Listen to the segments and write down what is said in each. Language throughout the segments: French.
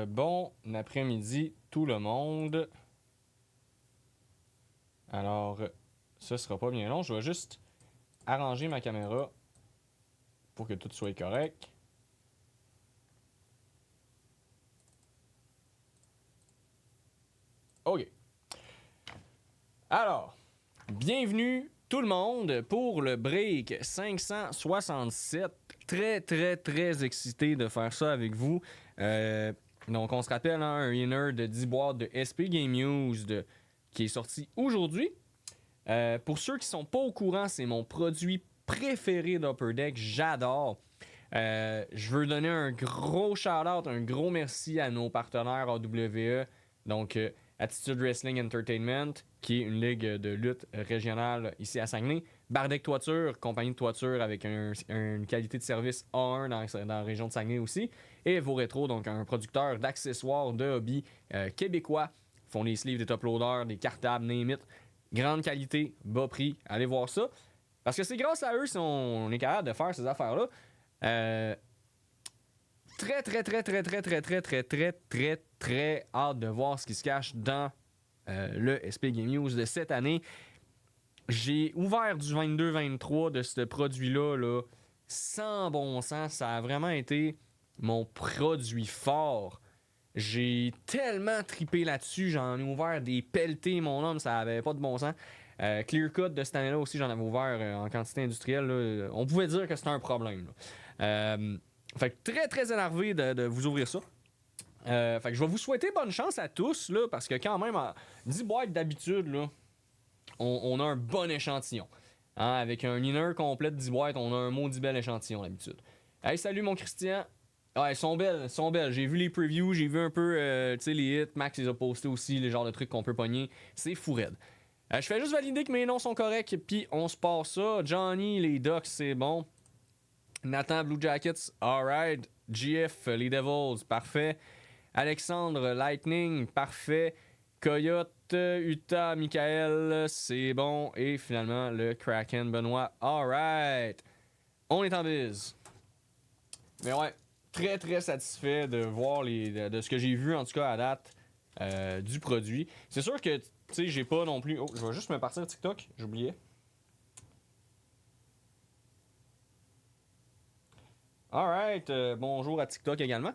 bon après-midi tout le monde. Alors, ça sera pas bien long. Je vais juste arranger ma caméra pour que tout soit correct. OK. Alors, bienvenue tout le monde pour le break 567. Très excité de faire ça avec vous. Donc, on se rappelle un winner de 10 boîtes de SP Game News qui est sorti aujourd'hui. Pour ceux qui sont pas au courant, c'est mon produit préféré d'Upper Deck. J'adore. Je veux donner un gros shout-out, un gros merci à nos partenaires AWE. Donc, Attitude Wrestling Entertainment, qui est une ligue de lutte régionale ici à Saguenay. Bardec Toiture, compagnie de toiture avec une qualité de service A1 dans la région de Saguenay aussi. Et Vos Rétro, donc un producteur d'accessoires, de hobby québécois. Ils font des sleeves, des top loaders, des cartables, name it. Grande qualité, bas prix. Allez voir ça. Parce que c'est grâce à eux si on est capable de faire ces affaires-là. Très hâte de voir ce qui se cache dans le SP Game News de cette année. J'ai ouvert du 22-23 de ce produit-là, là, sans bon sens. Ça a vraiment été mon produit fort. J'ai tellement tripé là-dessus. J'en ai ouvert des pelletés, mon homme, ça avait pas de bon sens. Clear Cut de cette année-là aussi, j'en avais ouvert en quantité industrielle. Là. On pouvait dire que c'était un problème. Fait que très énervé de vous ouvrir ça. Fait que je vais vous souhaiter bonne chance à tous, là, parce que quand même, 10 boîtes d'habitude, là, on a un bon échantillon. Hein, avec un inner complet de 10 boîtes, on a un maudit bel échantillon d'habitude. Hey, salut mon Christian! Ouais, elles sont belles. J'ai vu les previews, j'ai vu un peu tu sais, les hits. Max les a postés aussi, les genres de trucs qu'on peut pogner. C'est fou raide. Je fais juste valider que mes noms sont corrects, puis on se passe ça. Johnny, les Ducks, c'est bon. Nathan, Blue Jackets, alright. GF, les Devils, parfait. Alexandre, Lightning, parfait. Coyote, Utah, Michael, c'est bon. Et finalement, le Kraken, Benoît, alright. On est en bise. Mais ouais, très satisfait de voir de ce que j'ai vu, en tout cas à date, du produit. C'est sûr que, tu sais, j'ai pas non plus... Oh, je vais juste me partir TikTok, j'oubliais. Alright, bonjour à TikTok également.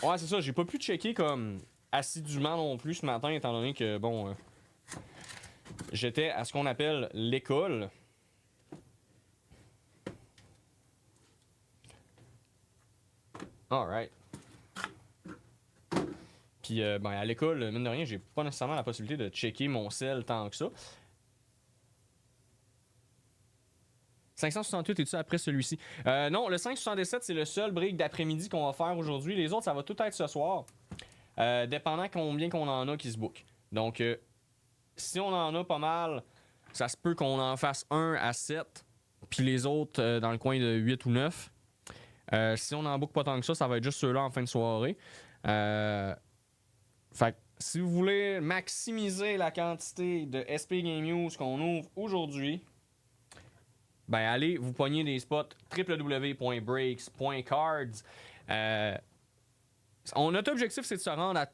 Ouais, c'est ça, j'ai pas pu checker comme assidûment non plus ce matin, étant donné que, bon, j'étais à ce qu'on appelle l'école. Alright. Puis, ben, à l'école, mine de rien, j'ai pas nécessairement la possibilité de checker mon sel tant que ça. 568, es-tu après celui-ci? Non, le 577, c'est le seul break d'après-midi qu'on va faire aujourd'hui. Les autres, ça va tout être ce soir. Dépendant combien qu'on en a qui se book. Donc, si on en a pas mal, ça se peut qu'on en fasse 1 à 7, puis les autres dans le coin de 8 ou 9. Si on en book pas tant que ça va être juste ceux-là en fin de soirée. Fait que si vous voulez maximiser la quantité de SP Game News qu'on ouvre aujourd'hui, ben allez vous pogner des spots www.breaks.cards. Notre objectif, c'est de se rendre à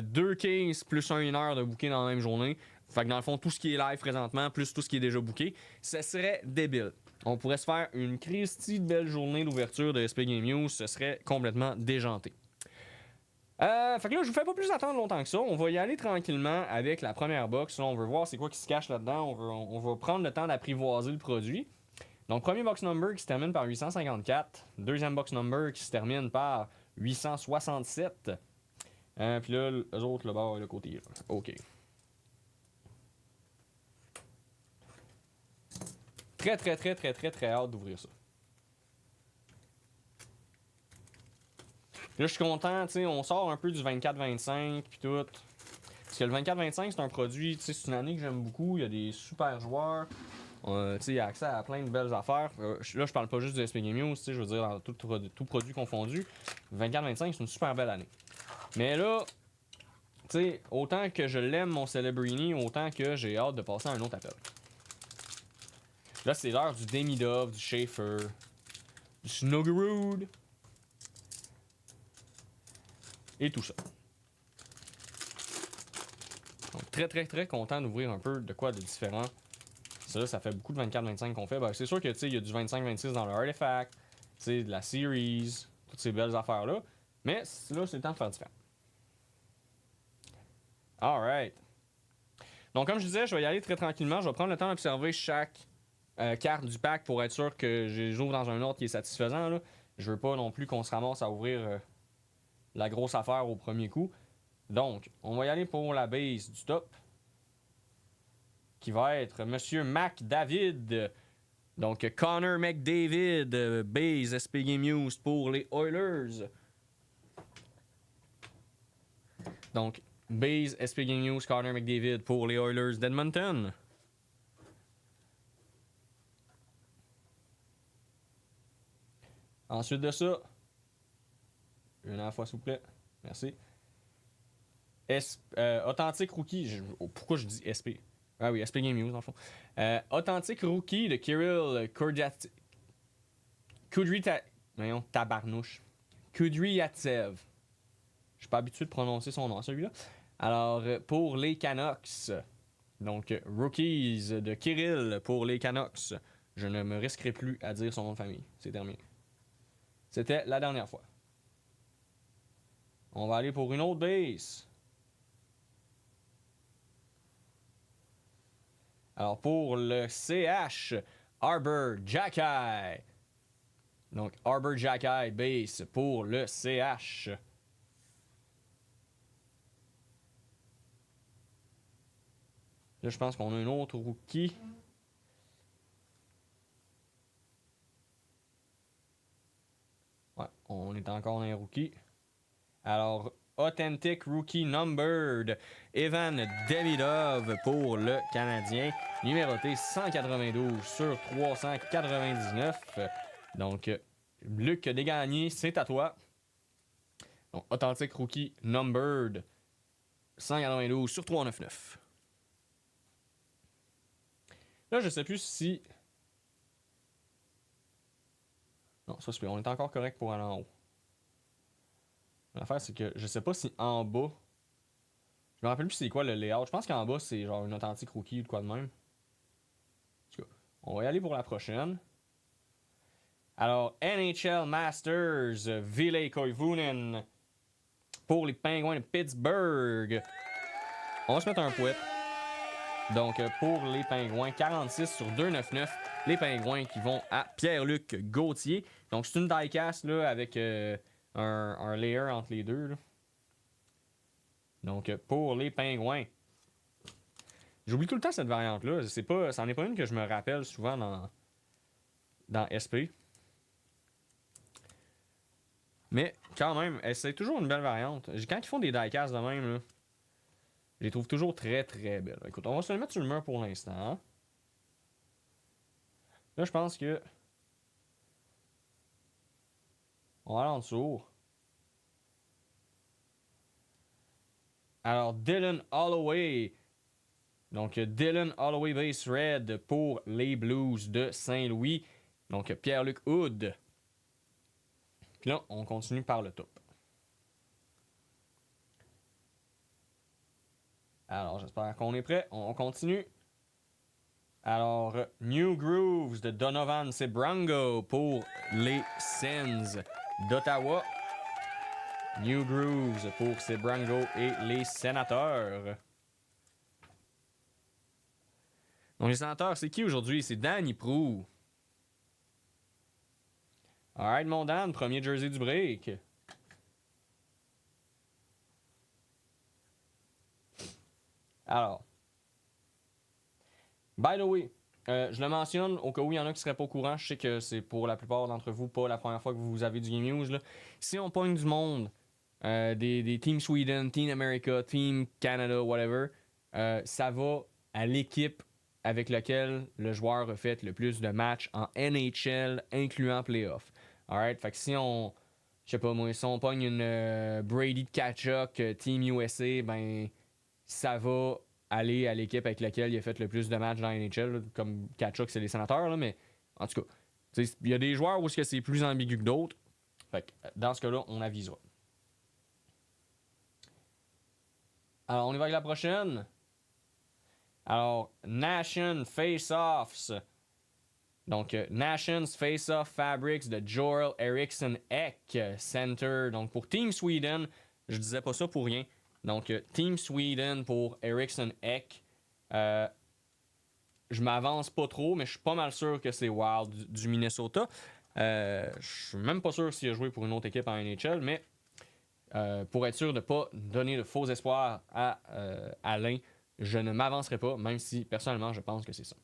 2 cases plus 1 heure de booker dans la même journée. Fait que dans le fond, tout ce qui est live présentement, plus tout ce qui est déjà booké, ça serait débile. On pourrait se faire une Christie de belle journée d'ouverture de SP Game News, ce serait complètement déjanté. Fait que là, je vous fais pas plus attendre longtemps que ça. On va y aller tranquillement avec la première box. Là, on veut voir c'est quoi qui se cache là-dedans. On va prendre le temps d'apprivoiser le produit. Donc, premier box number qui se termine par 854. Deuxième box number qui se termine par 867. Puis là, les autres, le bas et le côté. Là. OK. Très hâte d'ouvrir ça. Là, je suis content, tu sais, on sort un peu du 24-25 puis tout. Parce que le 24-25, c'est un produit, tu sais, c'est une année que j'aime beaucoup. Il y a des super joueurs. Tu sais, il y a accès à plein de belles affaires. Là, je parle pas juste de SP Game News, tu sais, je veux dire, dans tout produit confondu. 24-25, c'est une super belle année. Mais là, tu sais, autant que je l'aime, mon Celebrini, autant que j'ai hâte de passer à un autre appel. Là, c'est l'heure du Demidov, du Schaefer, du Snuggerud. et tout ça. Donc, très, très, très content d'ouvrir un peu de quoi de différent. Ça fait beaucoup de 24-25 qu'on fait. Ben, c'est sûr que il y a du 25-26 dans le Artifact, de la Series, toutes ces belles affaires-là. Mais là, c'est le temps de faire différent. Alright. Donc, comme je disais, je vais y aller très tranquillement. Je vais prendre le temps d'observer chaque carte du pack pour être sûr que j'ouvre dans un ordre qui est satisfaisant. Là. Je veux pas non plus qu'on se ramasse à ouvrir la grosse affaire au premier coup. Donc, on va y aller pour la base du top. Qui va être Monsieur McDavid. Donc, Connor McDavid, base SP Game Used pour les Oilers. Donc, base SP Game Used, Connor McDavid pour les Oilers d'Edmonton. Ensuite de ça, une à la fois, s'il vous plaît. Merci. Authentique Rookie. Pourquoi je dis SP? Ah oui, SP Game Used, dans le fond. Authentique Rookie de Kirill Tabarnouche. Kudryavtsev. Je suis pas habitué de prononcer son nom, celui-là. Alors, pour les Canucks, donc Rookies de Kirill pour les Canucks. Je ne me risquerai plus à dire son nom de famille. C'est terminé. C'était la dernière fois. On va aller pour une autre base. Alors, pour le CH, Arbor Jackeye. Donc, Arbor Jackeye base pour le CH. Là, je pense qu'on a un autre rookie. Ouais, on est encore dans un rookie. Alors, Authentic Rookie Numbered, Evan Davidov pour le Canadien, numéroté 192 sur 399. Donc, Luc Desgagnés, c'est à toi. Donc, Authentic Rookie Numbered, 192 sur 399. Là, je sais plus si... Non, ça c'est bien. On est encore correct pour aller en haut. L'affaire, c'est que je sais pas si en bas... Je me rappelle plus c'est quoi le layout. Je pense qu'en bas, c'est genre une authentique rookie ou de quoi de même. En tout cas, on va y aller pour la prochaine. Alors, NHL Masters, Ville Koivunen pour les Pingouins de Pittsburgh. On va se mettre un pouet. Donc, pour les Pingouins, 46 sur 299. Les Pingouins qui vont à Pierre-Luc Gauthier. Donc, c'est une diecast là, avec un layer entre les deux. Là. Donc, pour les Pingouins. J'oublie tout le temps cette variante-là. Ça n'en est pas une que je me rappelle souvent dans SP. Mais, quand même, c'est toujours une belle variante. Quand ils font des diecasts de même, là, je les trouve toujours très très belles. Écoute, on va se le mettre sur le mur pour l'instant. Hein? Là, je pense que... On va aller en dessous. Alors, Dylan Holloway. Donc, Dylan Holloway base red pour les Blues de Saint-Louis. Donc, Pierre-Luc Hood. Puis là, on continue par le top. Alors, j'espère qu'on est prêt. On continue. Alors, New Grooves de Donovan Sebrango pour les Sens d'Ottawa. New Grooves pour Sebrango et les Sénateurs. Donc, les Sénateurs, c'est qui aujourd'hui? C'est Danny Proulx. Alright, mon Dan, premier jersey du break. Alors, by the way, je le mentionne au cas où il y en a qui ne seraient pas au courant. Je sais que c'est pour la plupart d'entre vous pas la première fois que vous avez du Game News. Là. Si on pogne du monde, des Team Sweden, Team America, Team Canada, whatever, ça va à l'équipe avec laquelle le joueur a fait le plus de matchs en NHL, incluant playoff. Alright, fait que si on... Je sais pas moi, si on pogne une Brady de Tkachuk, Team USA, ben ça va aller à l'équipe avec laquelle il a fait le plus de matchs dans la NHL, là, comme Tkachuk, c'est les Sénateurs, là, mais en tout cas, il y a des joueurs où c'est plus ambigu que d'autres. Fait que, dans ce cas-là, on avisera. Alors, on y va avec la prochaine. Alors, Nation Face-Offs. Donc, Nations Face-Off Fabrics de Joel Eriksson Ek Center. Donc, pour Team Sweden, je disais pas ça pour rien. Donc, Team Sweden pour Eriksson Ek. Je m'avance pas trop, mais je suis pas mal sûr que c'est Wild du Minnesota. Je suis même pas sûr s'il a joué pour une autre équipe en NHL, mais pour être sûr de ne pas donner de faux espoirs à Alain, je ne m'avancerai pas, même si personnellement je pense que c'est ça.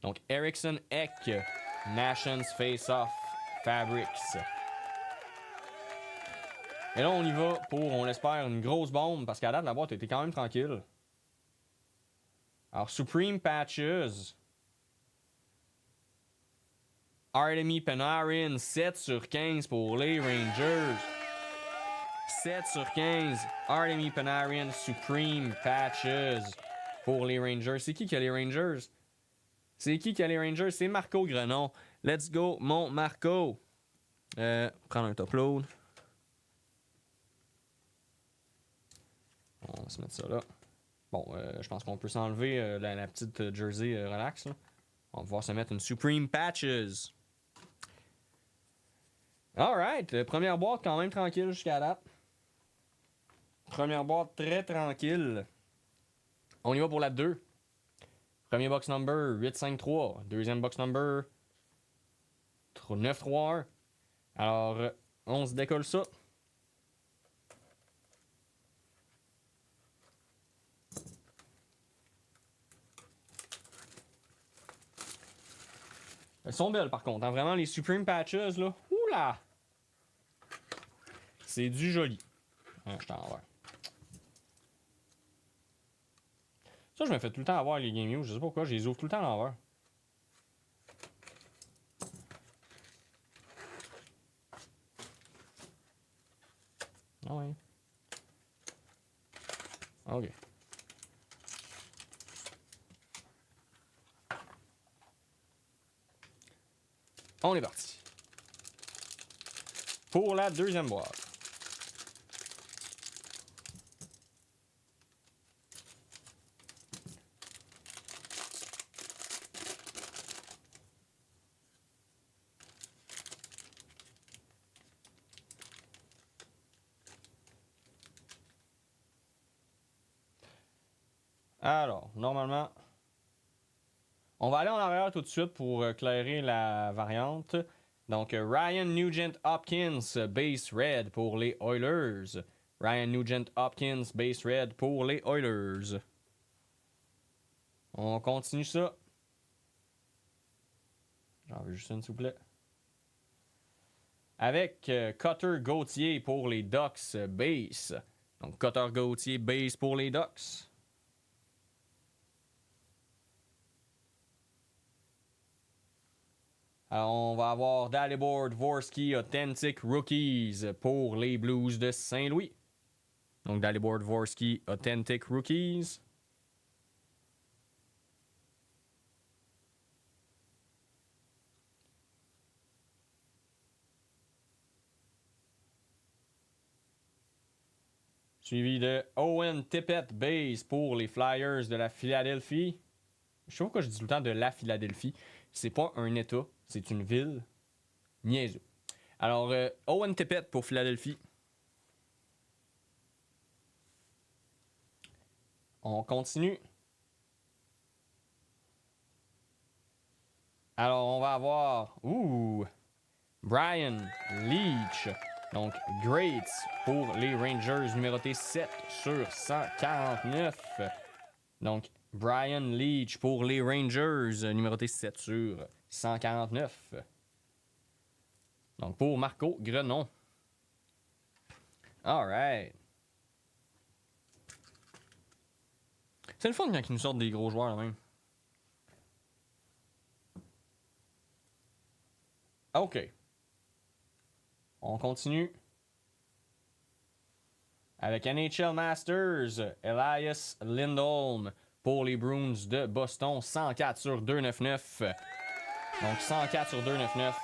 Donc, Eriksson Ek, Nations Face-Off Fabrics. Et là, on y va pour, on l'espère, une grosse bombe, parce qu'à date, la boîte était quand même tranquille. Alors, Supreme Patches. Artemi Panarin, 7 sur 15 pour les Rangers. 7 sur 15. Artemi Panarin, Supreme Patches pour les Rangers. C'est qui a les Rangers? C'est qui a les Rangers? C'est Marco Grenon. Let's go, mon Marco. Prendre un top load. On va se mettre ça là. Bon, je pense qu'on peut s'enlever la petite jersey relax. Là. On va pouvoir se mettre une Supreme Patches. Alright, première boîte quand même tranquille jusqu'à la date. Première boîte très tranquille. On y va pour la 2. Premier box number 853. Deuxième box number 931. Alors, on se décolle ça. Elles sont belles par contre. Hein? Vraiment, les Supreme Patches, là. Oula! C'est du joli. Ah, je t'en vais. Ça, je me fais tout le temps avoir les Game News. Je sais pas pourquoi, je les ouvre tout le temps à l'envers. Ah ouais. Ok. On est parti. Pour la deuxième boîte. Alors, normalement, on va aller en arrière tout de suite pour clairer la variante. Donc, Ryan Nugent-Hopkins, base red pour les Oilers. Ryan Nugent-Hopkins, base red pour les Oilers. On continue ça. J'en veux juste une, s'il vous plaît. Avec Cutter Gauthier pour les Ducks, base. Donc, Cutter Gauthier, base pour les Ducks. Alors, on va avoir Dalibor Dvorsky Authentic Rookies pour les Blues de Saint-Louis. Donc, Dalibor Dvorsky Authentic Rookies. Suivi de Owen Tippett base pour les Flyers de la Philadelphie. Je sais pas pourquoi je dis tout le temps de la Philadelphie. C'est pas un état, c'est une ville. Niaiseux. Alors, Owen Tippett pour Philadelphie. On continue. Alors, on va avoir Brian Leach. Donc, Greats pour les Rangers, numéroté 7 sur 149. Donc, Brian Leach pour les Rangers, numéroté 7 sur 149. Donc, pour Marco Grenon. Alright. C'est le fun quand ils nous sortent des gros joueurs, là même. OK. On continue. Avec NHL Masters, Elias Lindholm pour les Bruins de Boston, 104 sur 299. Donc 104 sur 299.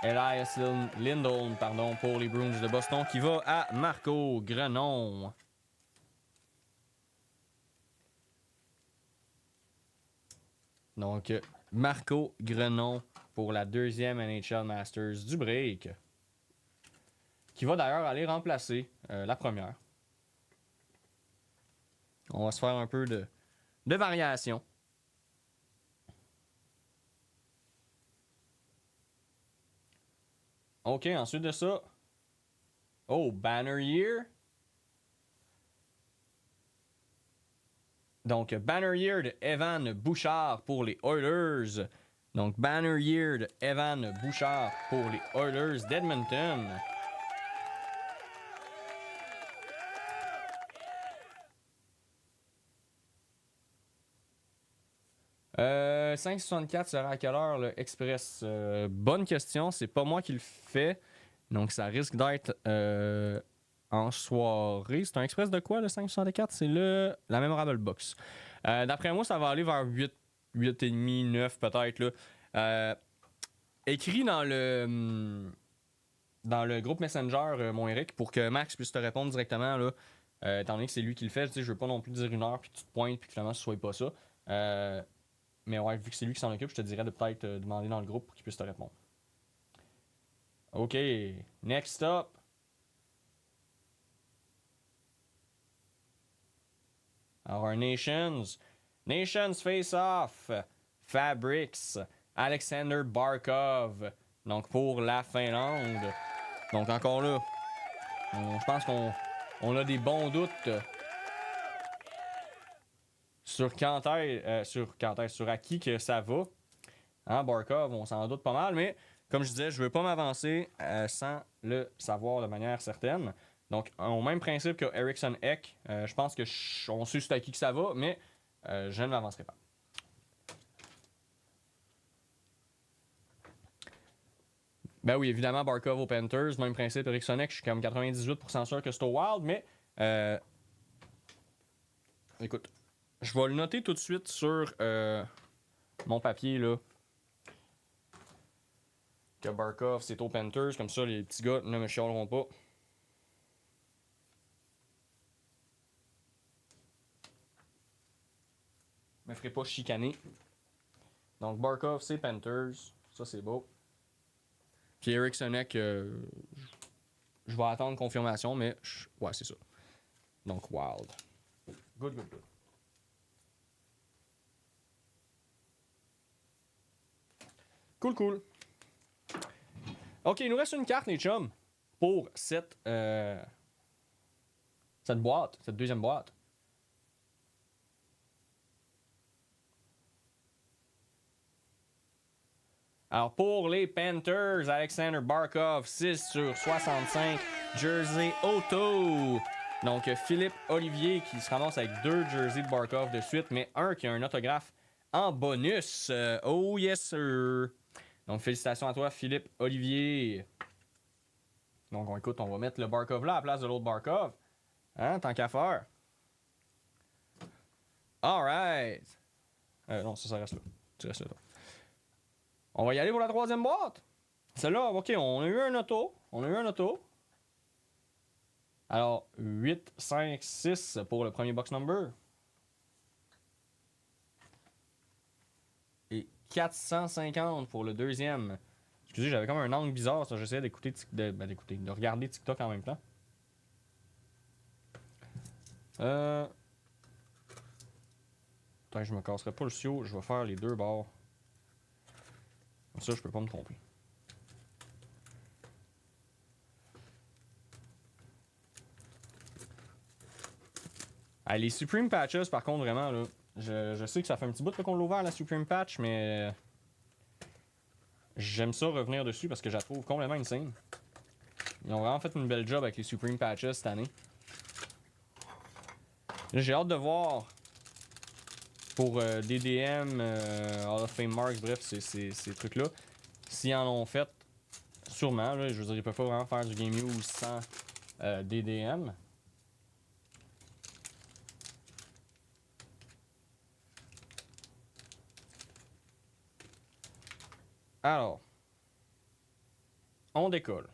Elias Lindholm, pour les Bruins de Boston, qui va à Marco Grenon. Donc, Marco Grenon pour la deuxième NHL Masters du break. Qui va d'ailleurs aller remplacer la première. On va se faire un peu de variation. OK, ensuite de ça. Oh, Banner Year. Donc, Banner Year de Evan Bouchard pour les Oilers. Donc, Banner Year de Evan Bouchard pour les Oilers d'Edmonton. 5,64 sera à quelle heure le Express? Bonne question, c'est pas moi qui le fais. Donc, ça risque d'être en soirée. C'est un Express de quoi le 5,64? C'est la Memorable Box. D'après moi, ça va aller vers 8, 8,5, 9 peut-être. Là. Écrit dans le groupe Messenger, mon Eric, pour que Max puisse te répondre directement. Là, étant donné que c'est lui qui le fait, je veux pas non plus dire une heure puis que tu te pointes puis que finalement ce soit pas ça. Mais ouais, vu que c'est lui qui s'en occupe, je te dirais de peut-être demander dans le groupe pour qu'il puisse te répondre. OK, next up. Our Nations. Nations Face-Off. Fabrics. Alexander Barkov. Donc pour la Finlande. Donc encore là, je pense qu'on a des bons doutes sur sur à qui que ça va. Hein, Barkov, on s'en doute pas mal, mais comme je disais, je veux pas m'avancer sans le savoir de manière certaine. Donc, au même principe que Eriksson Ek, je pense que on sait à qui que ça va, mais je ne m'avancerai pas. Ben oui, évidemment, Barkov aux Panthers, même principe, Eriksson Ek, je suis comme 98% sûr que c'est au Wild, mais écoute, je vais le noter tout de suite sur mon papier là. Que Barkov c'est aux Panthers, comme ça les petits gars ne me chialeront pas. Je me ferai pas chicaner. Donc Barkov c'est Panthers, ça c'est beau. Puis Eriksson Ek, je vais attendre confirmation, mais ouais c'est ça. Donc Wild. Good. Cool. Ok, il nous reste une carte, les chums, pour cette boîte, cette deuxième boîte. Alors, pour les Panthers, Alexander Barkov, 6/65, Jersey Auto. Donc, Philippe Olivier qui se ramasse avec 2 jerseys de Barkov de suite, mais un qui a un autographe en bonus. Oh yes, sir. Donc, félicitations à toi, Philippe Olivier. Donc, on va mettre le Barkov là à la place de l'autre Barkov. Hein, tant qu'à faire. Alright. Non, ça reste là. Tu restes là. On va y aller pour la troisième boîte. Celle-là, ok, on a eu un auto. Alors, 8, 5, 6 pour le premier box number. Et 450 pour le deuxième. Excusez, j'avais comme un angle bizarre, ça. J'essayais de regarder TikTok en même temps. Attends, je me casserai pas le sio. Je vais faire les deux bords. Comme ça, je peux pas me tromper. Ah, les Supreme Patches, par contre, vraiment, là, je sais que ça fait un petit bout qu'on l'a ouvert, la Supreme Patch, mais j'aime ça revenir dessus parce que je la trouve complètement insane. Ils ont vraiment fait une belle job avec les Supreme Patches cette année. J'ai hâte de voir pour DDM, Hall of Fame Marks, bref, ces trucs-là. S'ils en ont fait, sûrement, là, je veux dire, ils peuvent pas vraiment faire du Game Use sans DDM. Alors, on décolle.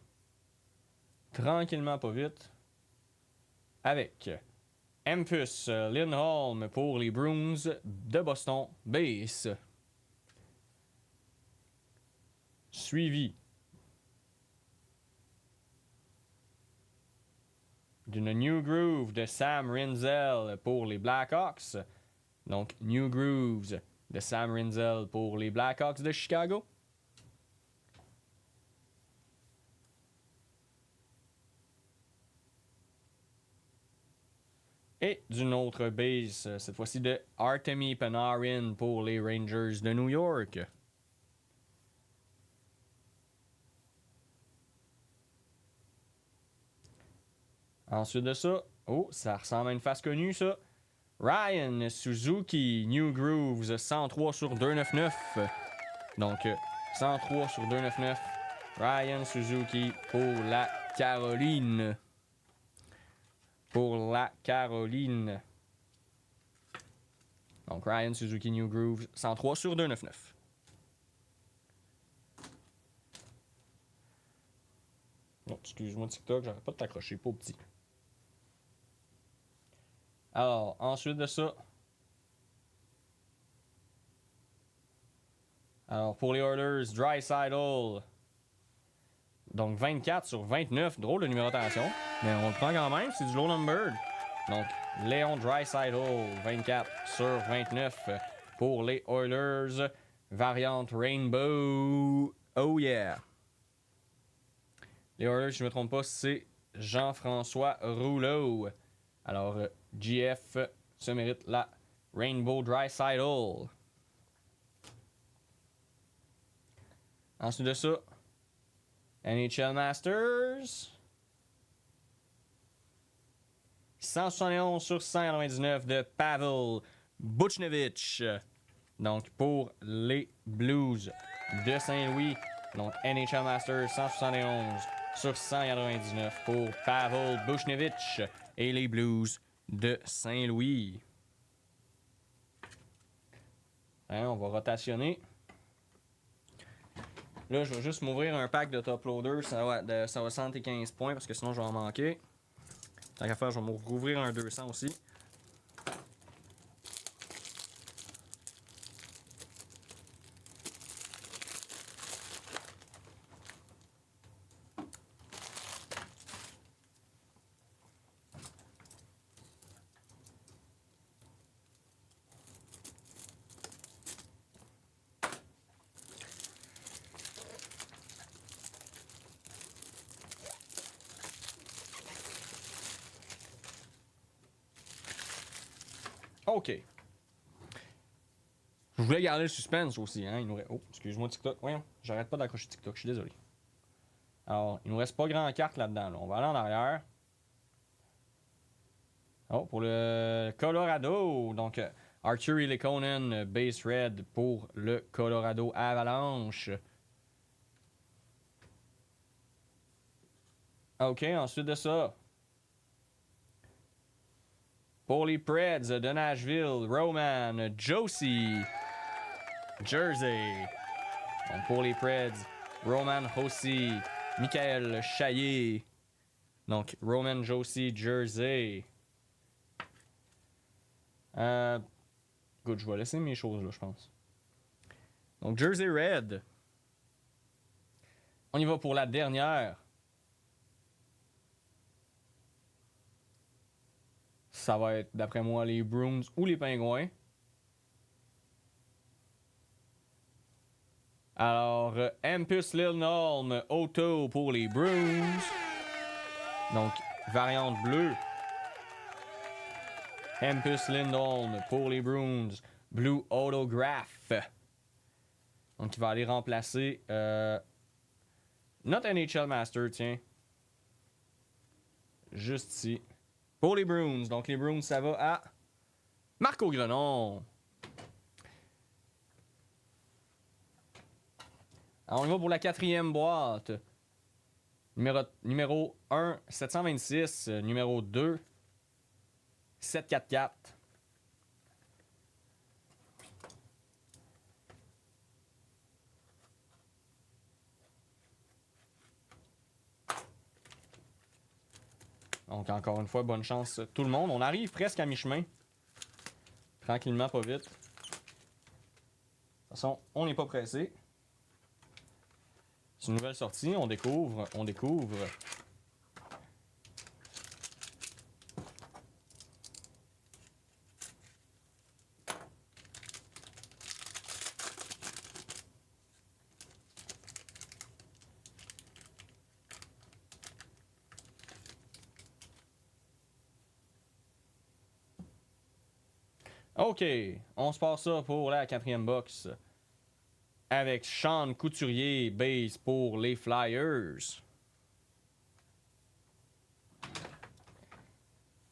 Tranquillement, pas vite. Avec Hampus Lindholm pour les Bruins de Boston Base. suivi d'une New Groove de Sam Rinzel pour les Blackhawks. Donc, New Grooves de Sam Rinzel pour les Blackhawks de Chicago. Et d'une autre base, cette fois-ci de Artemi Panarin pour les Rangers de New York. Ensuite de ça, oh, ça ressemble à une face connue, ça. Ryan Suzuki, New Grooves, 103 sur 299. Donc, 103 sur 299. Ryan Suzuki pour la Caroline. Pour la Caroline. Donc, Ryan Suzuki, New Grooves, 103 sur 299. Oh, excuse-moi, TikTok, j'arrête pas de t'accrocher, pas petit. Alors, ensuite de ça. Alors, pour les Oilers, Draisaitl. Donc, 24 sur 29. Drôle de numérotation. Mais on le prend quand même, c'est du low number. Donc, Léon Draisaitl, 24 sur 29. Pour les Oilers, variante Rainbow. Oh yeah! Les Oilers, si je ne me trompe pas, c'est Jean-François Rouleau. Alors, GF se mérite la Rainbow Draisaitl. Ensuite de ça, NHL Masters. 171 sur 199 de Pavel Buchnevich. Donc, pour les Blues de Saint-Louis. Donc, NHL Masters 171 sur 199 pour Pavel Buchnevich et les Blues de Saint-Louis. Hein, on va rotationner. Là, je vais juste m'ouvrir un pack de top loader. Ça va 115 points parce que sinon, je vais en manquer. Tant qu'à faire, je vais m'ouvrir un 200 aussi. OK. Je voulais garder le suspense aussi. Hein? Oh, excuse-moi TikTok. Voyons, j'arrête pas d'accrocher TikTok, je suis désolé. Alors, il nous reste pas grand carte là-dedans. Là. On va aller en arrière. Oh, pour le Colorado. Donc, Arthur Lekonen, base red pour le Colorado Avalanche. OK, ensuite de ça. Pour les Preds de Nashville, Roman Josi, Jersey. Donc pour les Preds, Roman Josi, Michael Chaillet. Donc Roman Josi, Jersey. Good, je vais laisser mes choses là, je pense. Donc Jersey Red. On y va pour la dernière. Ça va être, d'après moi, les Bruins ou les Pingouins. Alors, Hampus Lindholm, Auto pour les Bruins. Donc, variante bleue. Hampus Lindholm pour les Bruins. Blue Autograph. Donc, il va aller remplacer notre NHL Master, tiens. Juste ici. Pour les Bruins. Donc, les Bruins, ça va à Marco Grenon. Alors, on y va pour la quatrième boîte. Numéro 1, 726. Numéro 2, 744. Donc, encore une fois, bonne chance tout le monde. On arrive presque à mi-chemin. Tranquillement, pas vite. De toute façon, on n'est pas pressé. C'est une nouvelle sortie, on découvre, on découvre. OK, on se passe ça pour la 4e box. Avec Sean Couturier, base pour les Flyers.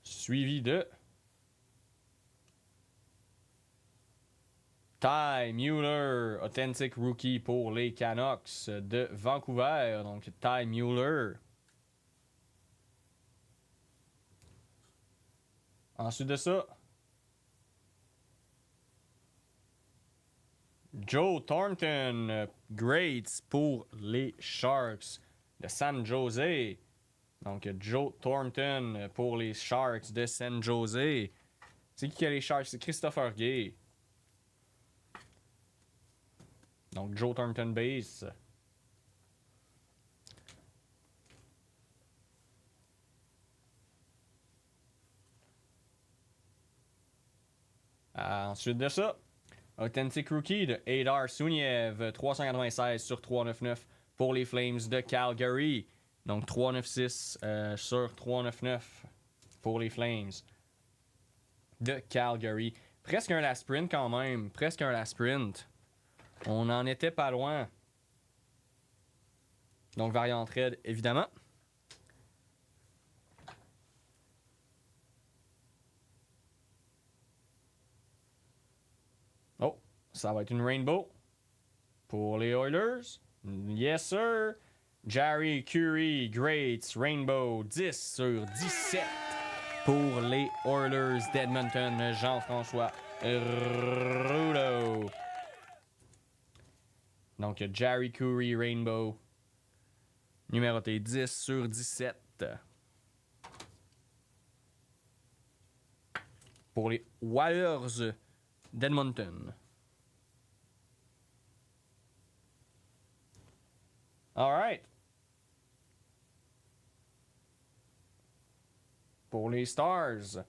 Suivi de Ty Mueller, Authentic Rookie pour les Canucks de Vancouver. Donc Ty Mueller. Ensuite de ça, Joe Thornton, Greats pour les Sharks de San Jose. Donc Joe Thornton pour les Sharks de San Jose. C'est qui a les Sharks? C'est Christopher Gay. Donc Joe Thornton base. Ensuite de ça, Authentic Rookie de Adar Suniev, 396 sur 399 pour les Flames de Calgary. Donc 396 sur 399 pour les Flames de Calgary. Presque un last sprint quand même. Presque un last sprint. On en était pas loin. Donc variant trade évidemment. Oh, ça va être une Rainbow pour les Oilers. Yes, sir. Jarry Curry, Greats, Rainbow, 10 sur 17 pour les Oilers d'Edmonton. Jean-François Rouleau. Donc, Jarry Curry, Rainbow, numéroté 10 sur 17 pour les Whalers d'Edmonton. All right. Pour les Stars,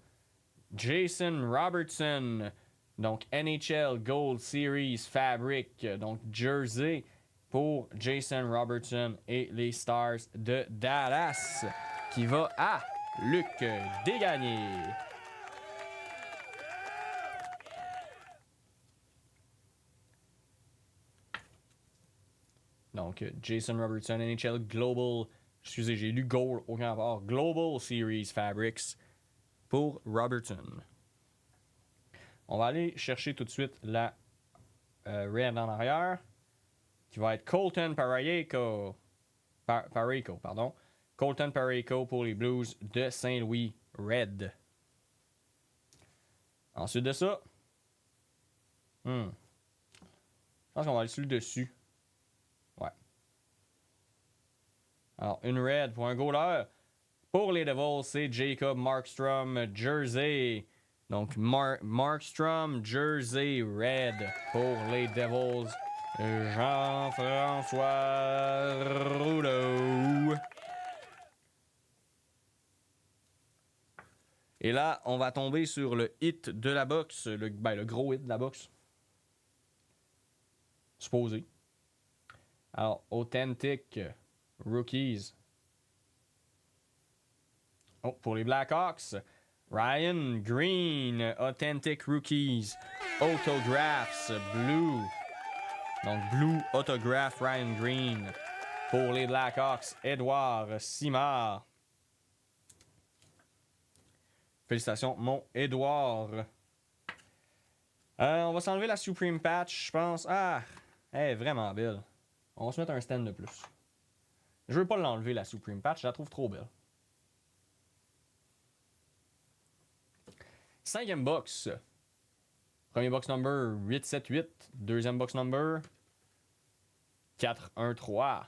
Jason Robertson, donc NHL Gold Series Fabric, donc jersey pour Jason Robertson et les Stars de Dallas, qui va à Luc Desgagnés. Donc, Jason Robertson, NHL Global, excusez, j'ai lu Gold, aucun rapport, Global Series Fabrics pour Robertson. On va aller chercher tout de suite la Red en arrière, qui va être Colton Parayko. Parayko, pardon. Colton Parayko pour les Blues de Saint-Louis Red. Ensuite de ça, je pense qu'on va aller sur le dessus. Ouais. Alors, une Red pour un goaler. Pour les Devils, c'est Jacob Markstrom, jersey. Donc, Markstrom, jersey red pour les Devils. Jean-François Rouleau. Et là, on va tomber sur le hit de la box. Le gros hit de la box. Supposé. Alors, Authentic Rookies. Oh, pour les Blackhawks, Ryan Green, Authentic Rookies, Autographs, Blue. Donc, Blue Autograph Ryan Green. Pour les Blackhawks, Edouard Simard. Félicitations, mon Edouard. On va s'enlever la Supreme Patch, je pense. Ah, elle est vraiment belle. On va se mettre un stand de plus. Je veux pas l'enlever, la Supreme Patch, je la trouve trop belle. 5e box. Premier box number 878. Deuxième box number 413.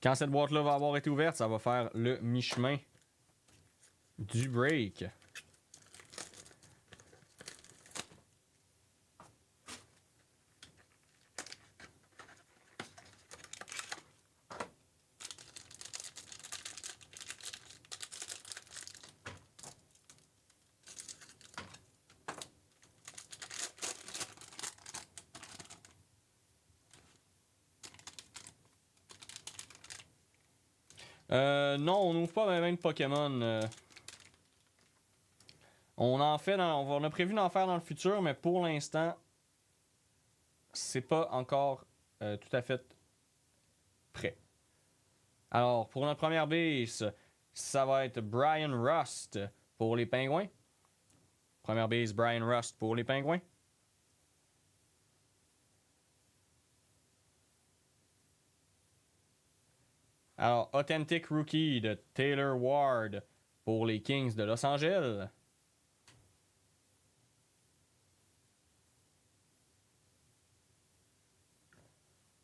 Quand cette boîte-là va avoir été ouverte, ça va faire le mi-chemin du break. Non, on n'ouvre pas même de Pokémon. On en fait on a prévu d'en faire dans le futur, mais pour l'instant, c'est pas encore tout à fait prêt. Alors, pour notre première base, ça va être Brian Rust pour les Pingouins. Première base, Brian Rust pour les Pingouins. Alors, Authentic Rookie de Taylor Ward pour les Kings de Los Angeles.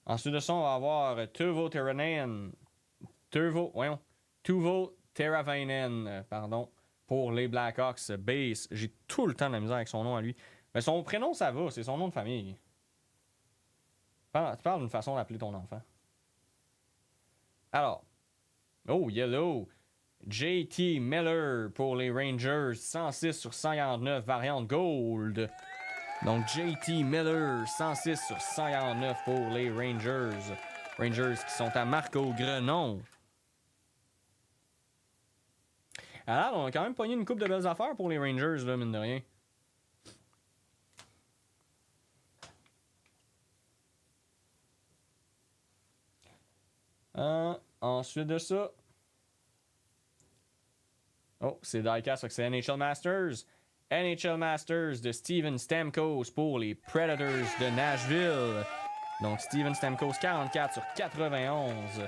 Ensuite de ça, on va avoir Tuvo Teravainen, pour les Blackhawks base. J'ai tout le temps de la misère avec son nom à lui. Mais son prénom, ça va, c'est son nom de famille. Tu parles d'une façon d'appeler ton enfant. Alors, Yellow. JT Miller pour les Rangers, 106 sur 149, variante Gold. Donc JT Miller, 106 sur 149 pour les Rangers. Rangers qui sont à Marco Grenon. Alors, on a quand même pogné une coupe de belles affaires pour les Rangers, là, mine de rien. Ensuite de ça. C'est Diecast, c'est NHL Masters. NHL Masters de Steven Stamkos pour les Predators de Nashville. Donc Steven Stamkos, 44 sur 91.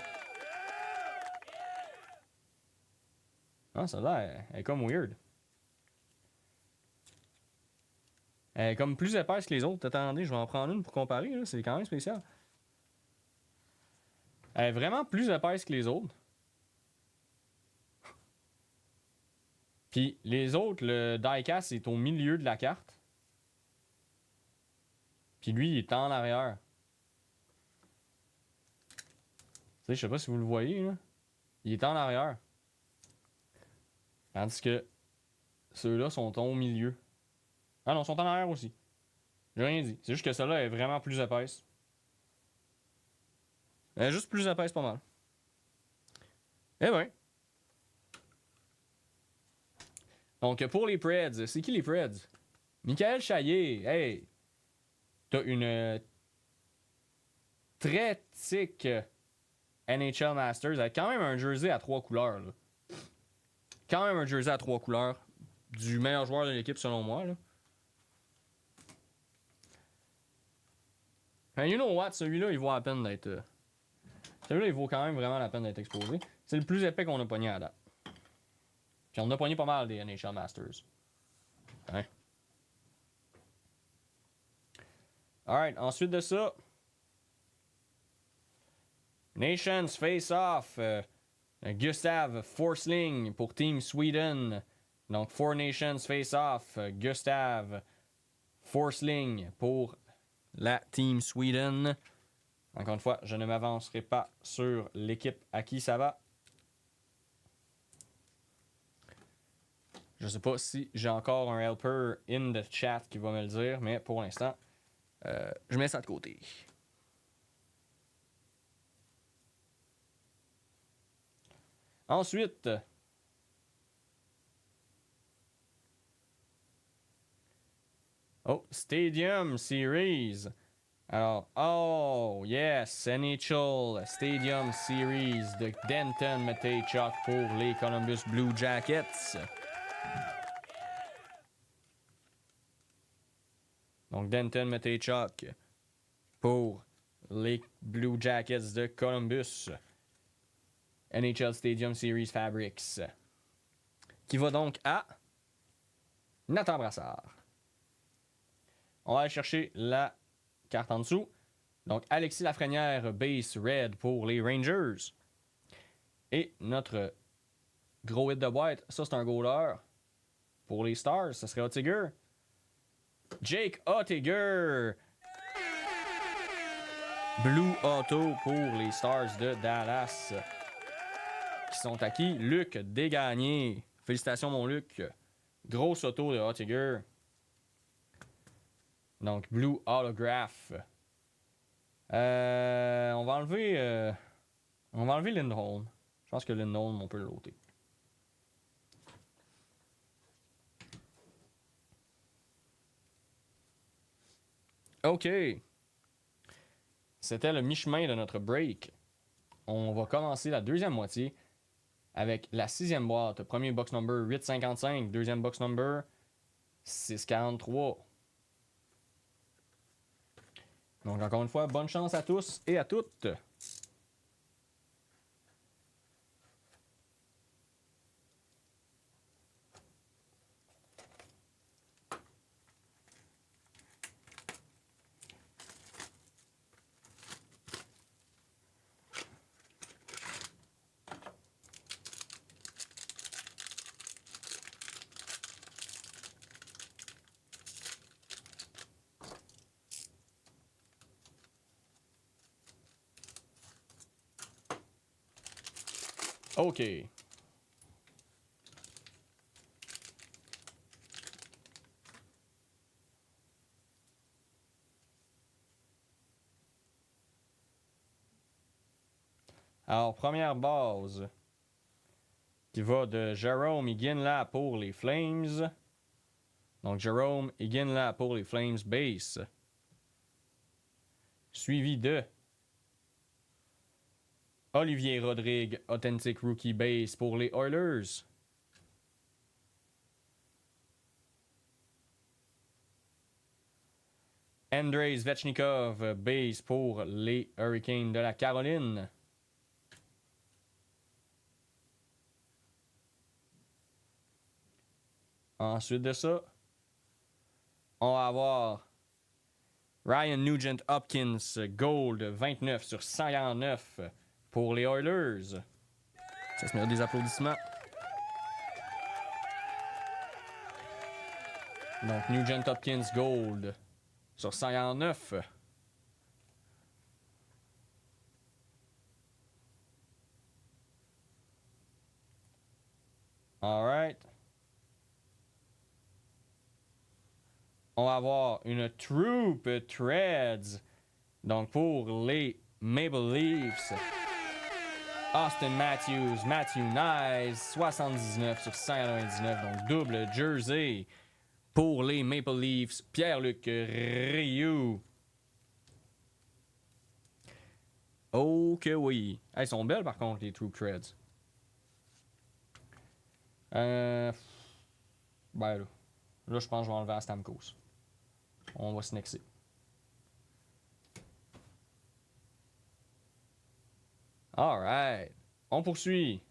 Ah, ça a l'air. Elle est comme weird. Elle est comme plus épaisse que les autres. Attendez, je vais en prendre une pour comparer. Là. C'est quand même spécial. Elle est vraiment plus épaisse que les autres. Puis les autres, le diecast est au milieu de la carte. Puis lui, il est en arrière. Tu sais, je sais pas si vous le voyez, là. Il est en arrière. Tandis que ceux-là sont au milieu. Ah non, ils sont en arrière aussi. J'ai rien dit. C'est juste que celle-là est vraiment plus épaisse. Elle est juste plus épaisse, pas mal. Eh ben. Donc, pour les Preds, c'est qui les Preds? Michael Chaillé. Hey! T'as une très thick NHL Masters avec quand même un jersey à 3 couleurs. Là. Quand même un jersey à 3 couleurs. Du meilleur joueur de l'équipe, selon moi. Là. And you know what? Celui-là, il vaut la peine d'être. Celui-là, il vaut quand même vraiment la peine d'être exposé. C'est le plus épais qu'on a pogné à date. Puis on a pogné pas mal des NHL Masters. Hein? Alright, ensuite de ça. Nations Face-Off. Gustav Forsling pour Team Sweden. Donc, Four Nations Face-Off. Gustav Forsling pour la Team Sweden. Encore une fois, je ne m'avancerai pas sur l'équipe à qui ça va. Je sais pas si j'ai encore un helper in the chat qui va me le dire, mais pour l'instant, je mets ça de côté. Ensuite, Stadium Series. Alors, yes, NHL Stadium Series de Denton Mateychuk pour les Columbus Blue Jackets. Donc, Denton Mateychuk pour les Blue Jackets de Columbus. NHL Stadium Series Fabrics. Qui va donc à Nathan Brassard. On va aller chercher la carte en dessous. Donc, Alexis Lafrenière, base red pour les Rangers. Et notre gros hit de boîte, ça c'est un goaler. Pour les Stars, ça serait Oettinger. Jake Oettinger. Blue Auto pour les Stars de Dallas. Qui sont à qui? Luc Desgagnés. Félicitations mon Luc. Grosse auto de Oettinger. Donc, Blue Holograph. On va enlever Lindholm. Je pense que Lindholm, on peut le loter. OK. C'était le mi-chemin de notre break. On va commencer la deuxième moitié avec la 6e boîte. Premier box number 855, deuxième box number 643. Donc encore une fois, bonne chance à tous et à toutes. OK. Alors, première base qui va de Jerome Iginla pour les Flames. Donc, Jerome Iginla pour les Flames base. Suivi de Olivier Rodrigue, Authentic Rookie base pour les Oilers. Andrei Svechnikov, base pour les Hurricanes de la Caroline. Ensuite de ça, on va avoir Ryan Nugent Hopkins, Gold, 29 sur 149 pour les Oilers. Ça se mérite des applaudissements. Donc, Nugent Hopkins, Gold sur 149. Alright. On va avoir une Troupe Threads. Donc, pour les Maple Leafs, Austin Matthews, Matthew Nyes, 79 sur 199. Donc, double jersey. Pour les Maple Leafs, Pierre-Luc Rioux. Ok, oui. Elles sont belles, par contre, les Troop Threads. Ben là, je pense que je vais enlever à Stamkos. On va se nexer. Alright. On poursuit.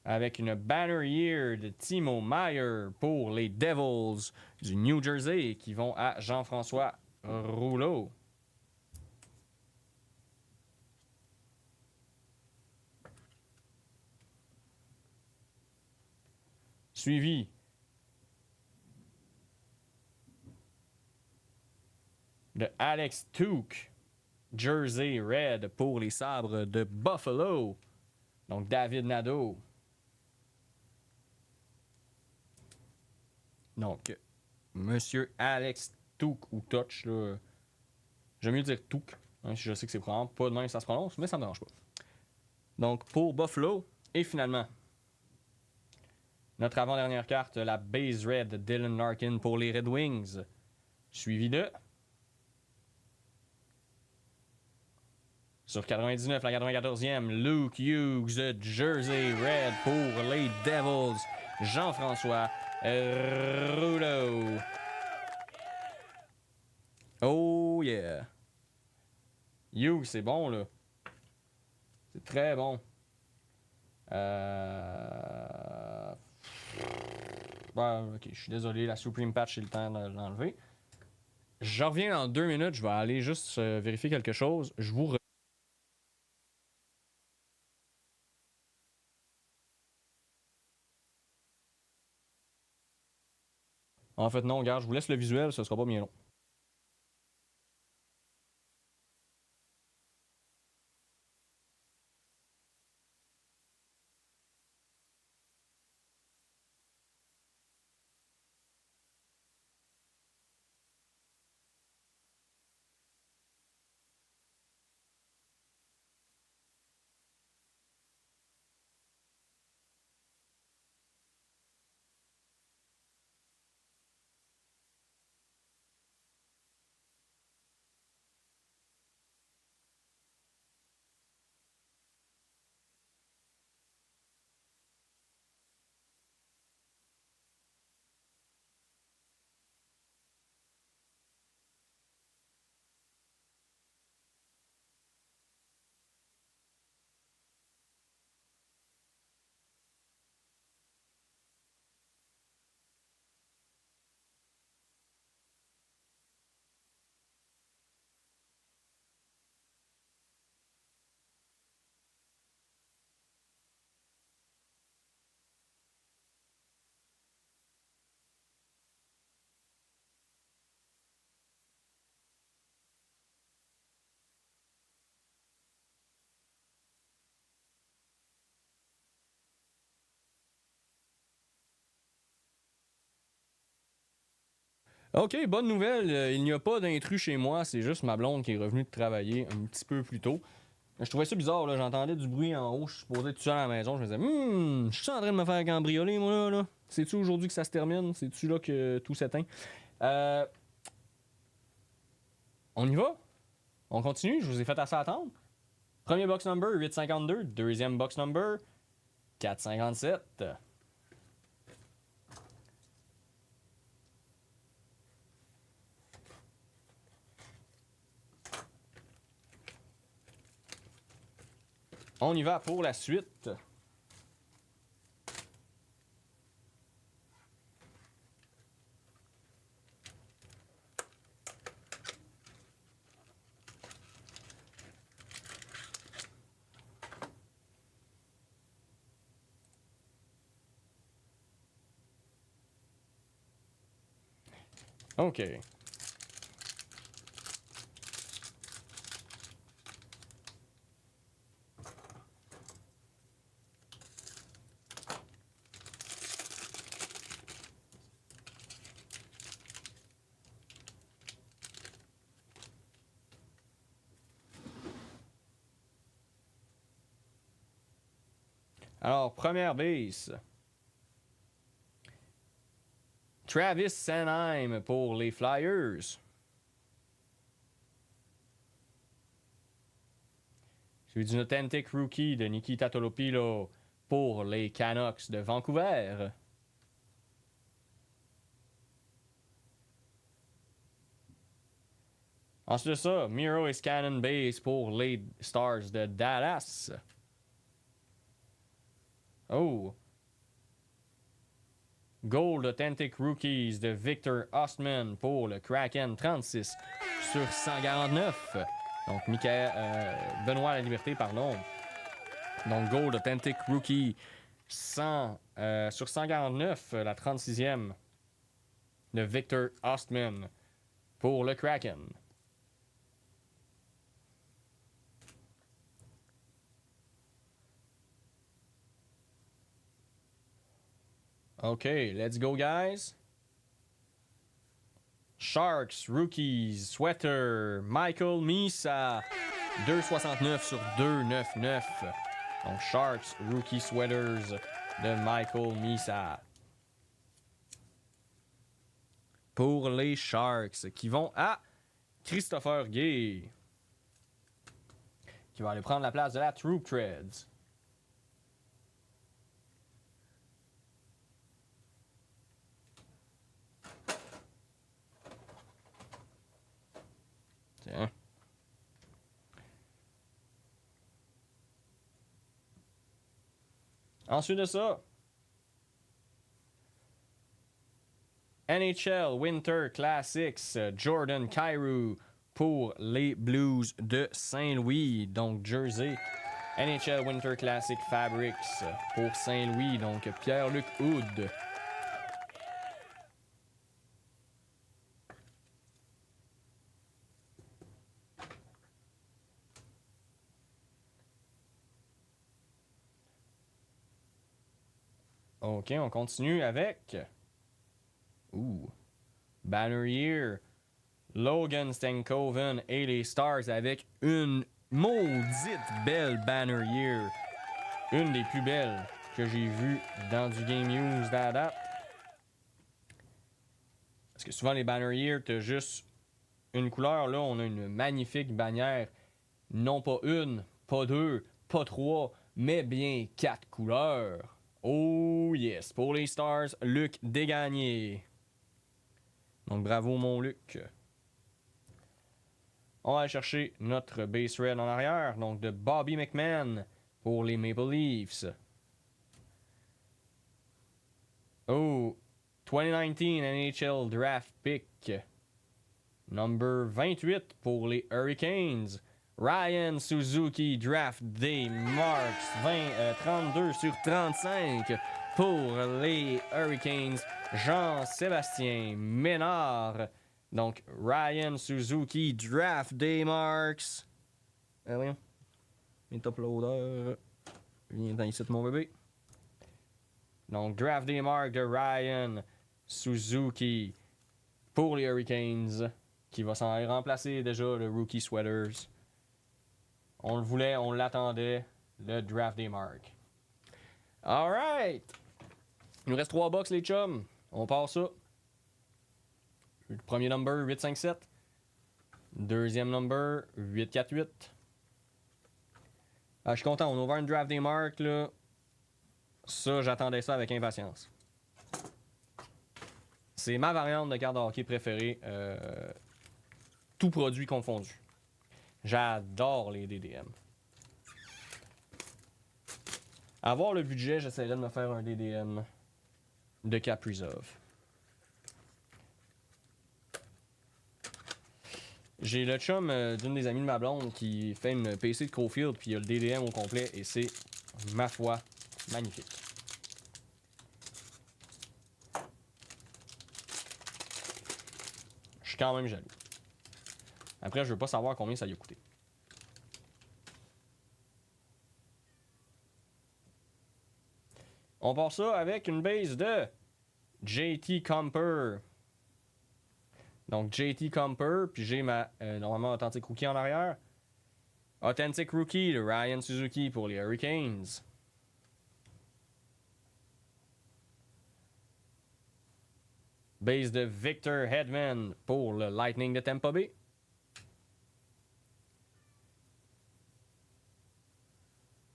Avec une banner year de Timo Meier pour les Devils du New Jersey qui vont à Jean-François Rouleau. Suivi de Alex Tuch, Jersey Red pour les Sabres de Buffalo. Donc David Nadeau. Donc, Monsieur Alex Tuch ou Touch, là. J'aime mieux dire Tuch. Hein, je sais que c'est probablement pas de même que ça se prononce, mais ça me dérange pas. Donc, pour Buffalo, et finalement, notre avant-dernière carte, la Base Red de Dylan Larkin pour les Red Wings. Suivi de... Sur 99, la 94e, Luke Hughes de Jersey Red pour les Devils. Jean-François Rouleau. Oh yeah. Hughes, c'est bon, là. C'est très bon. Ok, je suis désolé, la Supreme Patch, j'ai le temps de l'enlever. Je reviens dans 2 minutes, je vais aller juste vérifier quelque chose. Je vous En fait, non, regarde, je vous laisse le visuel, ce sera pas bien long. Ok, bonne nouvelle, il n'y a pas d'intrus chez moi, c'est juste ma blonde qui est revenue de travailler un petit peu plus tôt. Je trouvais ça bizarre, là, j'entendais du bruit en haut, je suis posé tout seul à la maison, je me disais, je suis en train de me faire cambrioler, moi, là. C'est-tu aujourd'hui que ça se termine? C'est-tu là que tout s'éteint? Euh, on y va? On continue? Je vous ai fait assez attendre. Premier box number, 852. Deuxième box number, 457. On y va pour la suite. OK. Alors, première base. Travis Sanheim pour les Flyers. J'ai du Authentic Rookie de Nikita Tolopilo pour les Canucks de Vancouver. Ensuite de ça, Miro Cannon Base pour les Stars de Dallas. Oh! Gold Authentic Rookies de Victor Ostman pour le Kraken 36 sur 149. Donc, Benoît La Liberté, pardon. Donc, Gold Authentic Rookie 100, sur 149, la 36e de Victor Ostman pour le Kraken. OK, let's go, guys. Sharks, Rookies, Sweater, Michael Misa, 2,69 sur 2,99. Donc, Sharks, Rookie Sweaters de Michael Misa. Pour les Sharks, qui vont à Christopher Gay, qui va aller prendre la place de la Troop Threads. Tiens. Ensuite de ça, NHL Winter Classics, Jordan Kyrou pour les Blues de Saint-Louis, donc Jersey. NHL Winter Classic Fabrics pour Saint-Louis, donc Pierre-Luc Houd. OK, on continue avec... Banner Year, Logan Stankoven et les Stars avec une maudite belle Banner Year. Une des plus belles que j'ai vues dans du Game News d'Adap. Parce que souvent les Banner Year, t'as juste une couleur. Là, on a une magnifique bannière. Non pas une, pas deux, pas trois, mais bien 4 couleurs. Oh yes, pour les Stars, Luc Desgagnés. Donc bravo mon Luc. On va aller chercher notre base red en arrière, donc de Bobby McMahon pour les Maple Leafs. Oh, 2019 NHL Draft Pick. Number 28 pour les Hurricanes. Ryan Suzuki Draft Day Marks 32 sur 35 pour les Hurricanes. Jean-Sébastien Ménard. Donc, Ryan Suzuki Draft Day Marks. Voyons. Mes top loader. Viens ici, mon bébé. Donc, Draft Day Mark de Ryan Suzuki pour les Hurricanes, qui va s'en aller remplacer déjà le Rookie Sweaters. On le voulait, on l'attendait, le Draft Day Mark. Alright! Il nous reste 3 box, les chums. On part ça. Le premier number, 857. Deuxième number, 848. Ah, je suis content, on a ouvert une Draft Day Mark, là. Ça, j'attendais ça avec impatience. C'est ma variante de carte de hockey préférée. Tout produit confondu. J'adore les DDM. Avoir le budget, j'essaierais de me faire un DDM de Kaprizov. J'ai le chum d'une des amies de ma blonde qui fait une PC de Caulfield, puis il y a le DDM au complet, et c'est, ma foi, magnifique. Je suis quand même jaloux. Après, je veux pas savoir combien ça lui a coûté. On part ça avec une base de JT Comper. Donc JT Comper, puis j'ai ma normalement Authentic Rookie en arrière. Authentic Rookie de Ryan Suzuki pour les Hurricanes. Base de Victor Hedman pour le Lightning de Tampa Bay.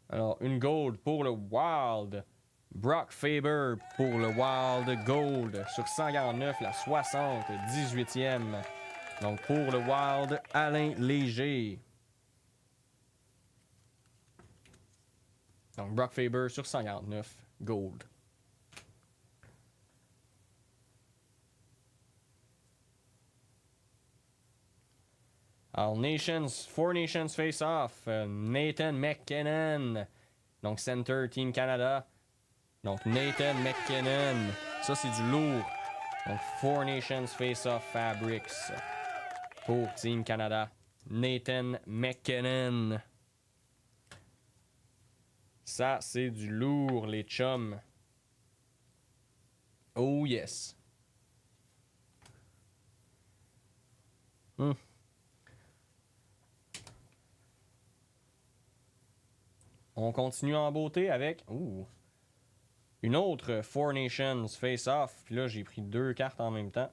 Alors, une gold pour le Wild. Brock Faber pour le Wild Gold sur 149, la 60, 18e. Donc, pour le Wild, Alain Léger. Donc, Brock Faber sur 149, Gold. Alors, Four Nations Face-Off, Nathan McKinnon. Donc, Center Team Canada. Donc, Nathan McKinnon. Ça, c'est du lourd. Donc, Four Nations Face-Off Fabrics pour Team Canada. Nathan McKinnon. Ça, c'est du lourd, les chums. Oh yes. On continue en beauté avec une autre Four Nations Face-Off. Puis là, j'ai pris 2 cartes en même temps.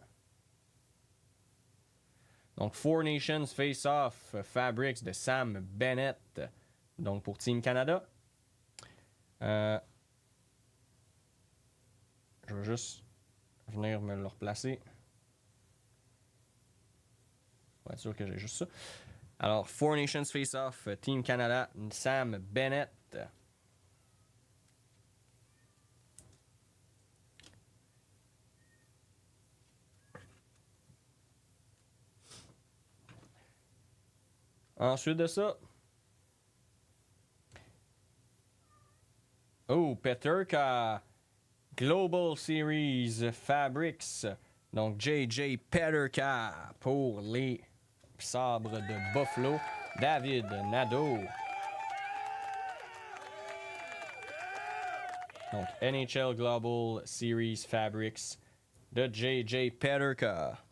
Donc, Four Nations Face-Off Fabrics de Sam Bennett. Donc, pour Team Canada. Je vais juste venir me le replacer. Pour être sûr que j'ai juste ça. Alors, Four Nations Face-Off, Team Canada, Sam Bennett. Ensuite de ça, Peterka Global Series Fabrics. Donc, JJ Peterka pour les Sabres de Buffalo. David Nadeau. Donc, NHL Global Series Fabrics de JJ Peterka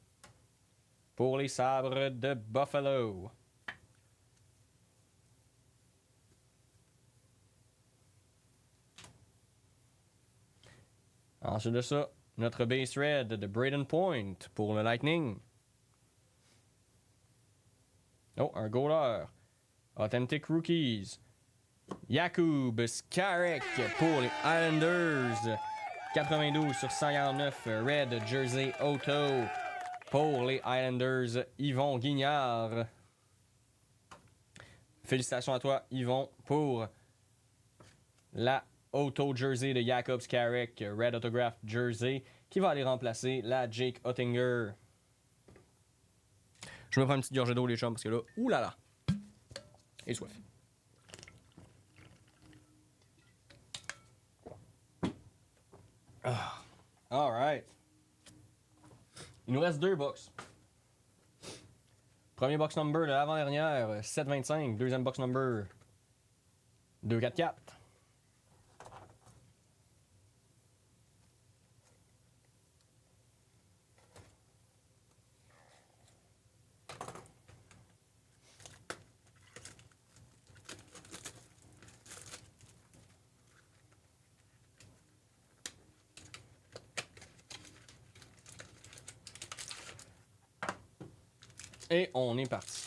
pour les Sabres de Buffalo. Ensuite de ça, notre base red de Braden Point pour le Lightning. Oh, un goaler. Authentic Rookies. Jakub Skarek pour les Islanders. 92 sur 149. Red Jersey Auto pour les Islanders. Yvon Guignard. Félicitations à toi, Yvon, pour la Auto Jersey de Jakub Skarek. Red Autograph Jersey qui va aller remplacer la Jake Oettinger. Je me prends une petite gorgée d'eau, les chums, parce que là, oulala, et soif. Alright. Il nous reste 2 box. Premier box number de l'avant-dernière, 725. Deuxième box number, 244. Et on est parti.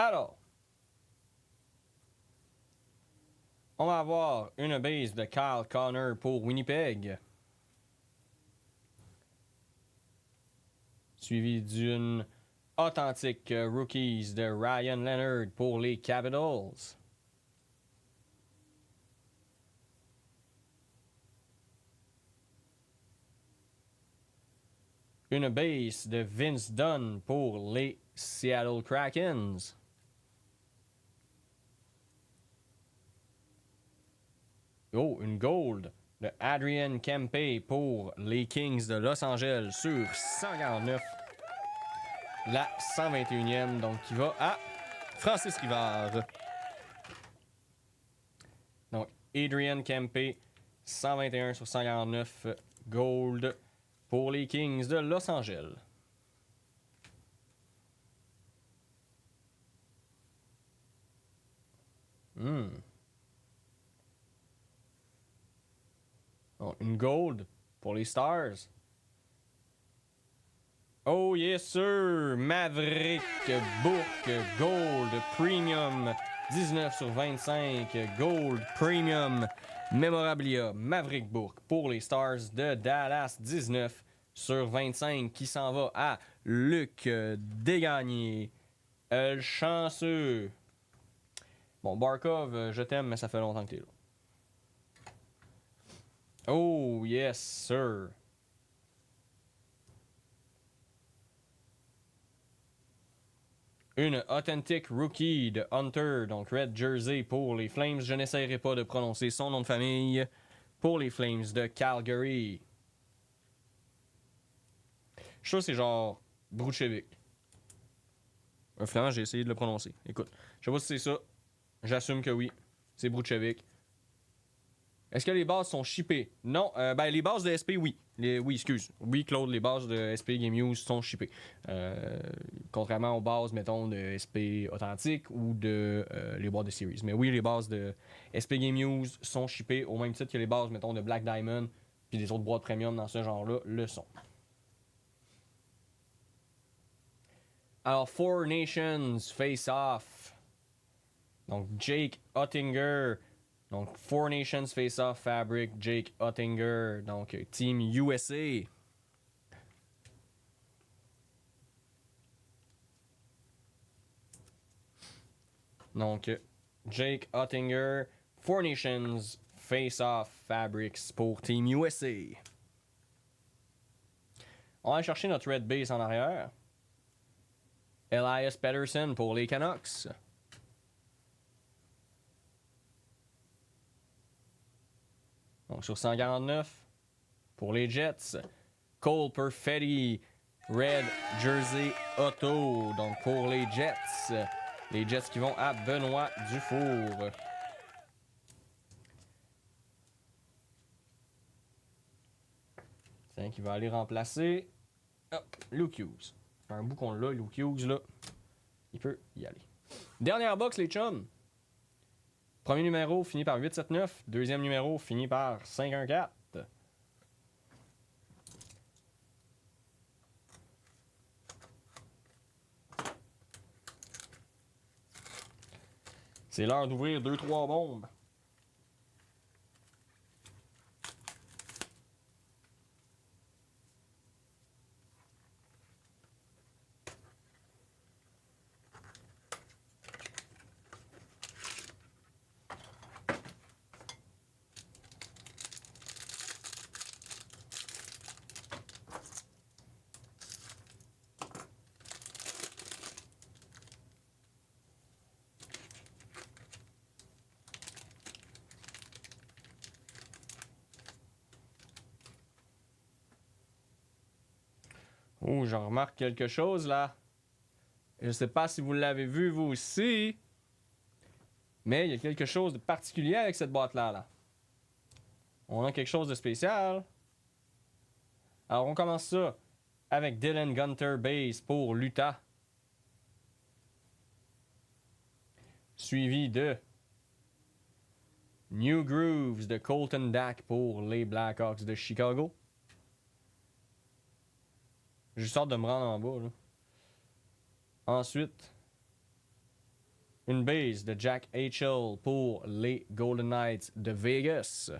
Alors, on va avoir une base de Kyle Connor pour Winnipeg. Suivi d'une authentique rookies de Ryan Leonard pour les Capitals. Une base de Vince Dunn pour les Seattle Krakens. Oh, une gold de Adrian Kempe pour les Kings de Los Angeles sur 149. La 121e, donc qui va à Francis Rivard. Donc, Adrian Kempe, 121 sur 149, gold pour les Kings de Los Angeles. Donc, une gold pour les Stars. Oh yes sir! Maverick Bourque Gold Premium 19 sur 25 Gold Premium Memorabilia Maverick Bourque pour les Stars de Dallas 19 sur 25 qui s'en va à Luc Desgagnés. Le chanceux. Bon, Barkov, je t'aime, mais ça fait longtemps que t'es là. Oh yes sir! Une authentique rookie de Hunter, donc Red Jersey pour les Flames. Je n'essaierai pas de prononcer son nom de famille. Pour les Flames de Calgary. Je suis sûr que c'est genre Bruchevik. Finalement, j'ai essayé de le prononcer. Écoute, je sais pas si c'est ça. J'assume que oui. C'est Bruchevik. Est-ce que les bases sont shippées? Non. Ben, les bases de SP, oui. Oui, excuse. Oui, Claude, les bases de SP Game News sont shippées. Contrairement aux bases, mettons, de SP authentique ou de les boîtes de Series. Mais oui, les bases de SP Game News sont shippées au même titre que les bases, mettons, de Black Diamond puis des autres boîtes premium dans ce genre-là le sont. Alors, Four Nations Face Off. Donc, Jake Oettinger. Donc, Four Nations Face Off Fabric, Jake Oettinger. Donc, Team USA. Donc, Jake Oettinger, Four Nations Face Off Fabrics pour Team USA. On va chercher notre Red Base en arrière. Elias Pettersson pour les Canucks. Donc sur 149 pour les Jets. Cole Perfetti, Red Jersey Auto. Donc pour les Jets. Les Jets qui vont à Benoît Dufour. C'est un qui va aller remplacer Luke Hughes. Ça fait un bout qu'on l'a, Luke Hughes, là. Il peut y aller. Dernière box, les chums. Premier numéro fini par 879. Deuxième numéro fini par 514. C'est l'heure d'ouvrir 2-3 bombes. Oh, j'en remarque quelque chose là. Je ne sais pas si vous l'avez vu vous aussi. Mais il y a quelque chose de particulier avec cette boîte-là. Là. On a quelque chose de spécial. Alors, on commence ça avec Dylan Gunter Base pour l'Utah. Suivi de New Grooves de Colton Dack pour les Blackhawks de Chicago. J'ai juste hâte de me rendre en bas. Là. Ensuite, une base de Jack Eichel pour les Golden Knights de Vegas.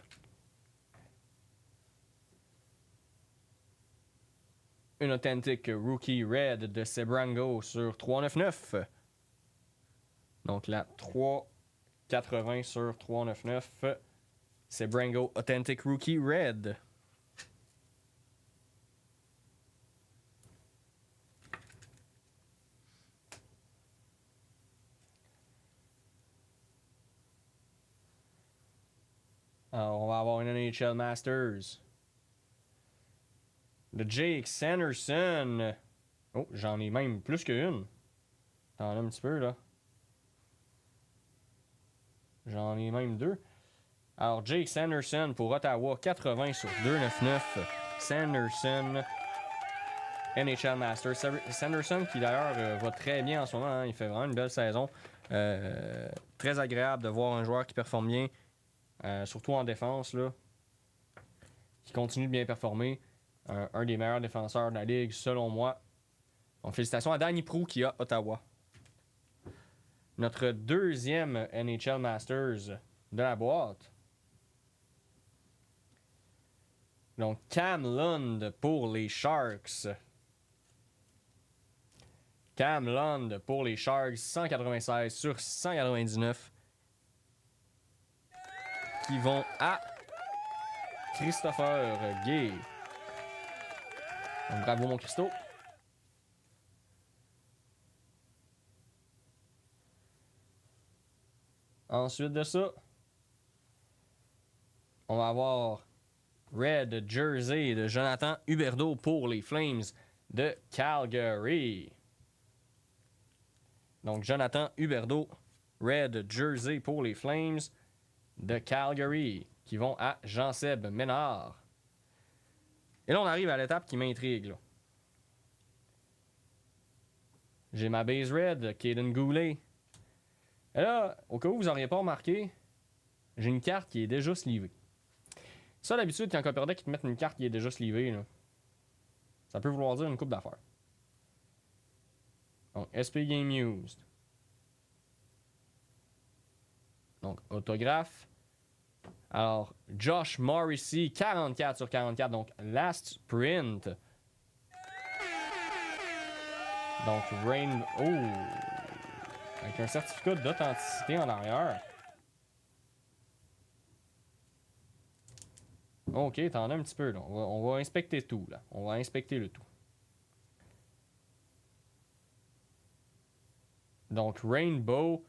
Une authentique Rookie Red de Sebrango sur 399. Donc la 380 sur 399. Sebrango Authentic Rookie Red. Alors, on va avoir une NHL Masters. De Jake Sanderson. Oh, j'en ai même plus qu'une. T'en as un petit peu, là. J'en ai même deux. Alors, Jake Sanderson pour Ottawa, 80 sur 299. Sanderson, NHL Masters. Sanderson qui d'ailleurs va très bien en ce moment. Hein. Il fait vraiment une belle saison. Très agréable de voir un joueur qui performe bien. Surtout en défense, là. Qui continue de bien performer. Un des meilleurs défenseurs de la ligue, selon moi. Donc, félicitations à Danny Proulx qui a Ottawa. Notre deuxième NHL Masters de la boîte. Donc, Cam Lund pour les Sharks. Cam Lund pour les Sharks, 196 sur 199. Qui vont à Christopher Gay. Donc, bravo, mon Christo. Ensuite de ça, on va avoir Red Jersey de Jonathan Huberdeau pour les Flames de Calgary. Donc, Jonathan Huberdeau, Red Jersey pour les Flames de Calgary, qui vont à Jean-Seb Ménard. Et là, on arrive à l'étape qui m'intrigue. Là. J'ai ma base red, Caden Goulet. Et là, au cas où vous n'auriez pas remarqué, j'ai une carte qui est déjà slivée. Ça, d'habitude, quand Copper Deck, ils te mettent une carte qui est déjà slivée, là, ça peut vouloir dire une coupe d'affaires. Donc, SP Game Used. Donc, autographe. Alors, Josh Morrissey, 44 sur 44. Donc, last print. Donc, Rain... Oh! Avec un certificat d'authenticité en arrière. Ok, t'en as un petit peu, là. On va inspecter tout, là. On va inspecter le tout. Donc, Rainbow,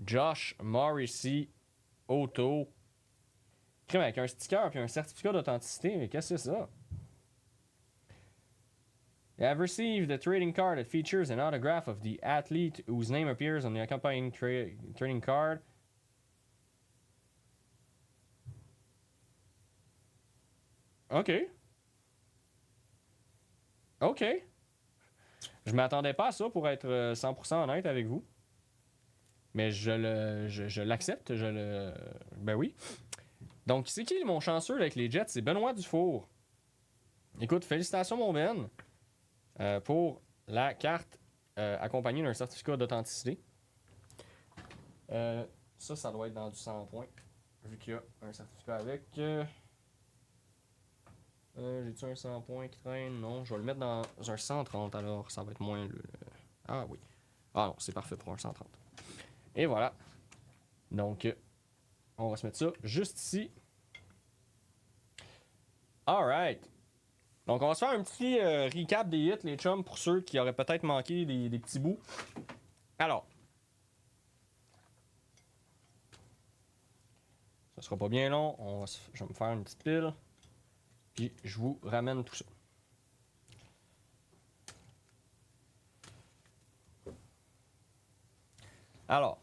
Josh Morrissey, Auto. Crème avec un sticker et un certificat d'authenticité, mais qu'est-ce que c'est ça? You have received a trading card that features an autograph of the athlete whose name appears on the accompanying trading card. OK. OK. Je m'attendais pas à ça pour être 100% honnête avec vous. Mais je l'accepte. Ben oui. Donc, c'est qui mon chanceux avec les Jets? C'est Benoît Dufour. Écoute, félicitations mon Ben pour la carte accompagnée d'un certificat d'authenticité. Ça doit être dans du 100 points. Vu qu'il y a un certificat avec. J'ai-tu un 100 points qui traîne? Non, je vais le mettre dans un 130 alors ça va être moins le... Ah oui. Ah non, c'est parfait pour un 130. Et voilà. Donc, on va se mettre ça juste ici. Alright. Donc, on va se faire un petit recap des hits, les chums, pour ceux qui auraient peut-être manqué des petits bouts. Alors. Ça sera pas bien long. Je vais me faire une petite pile. Puis, je vous ramène tout ça. Alors.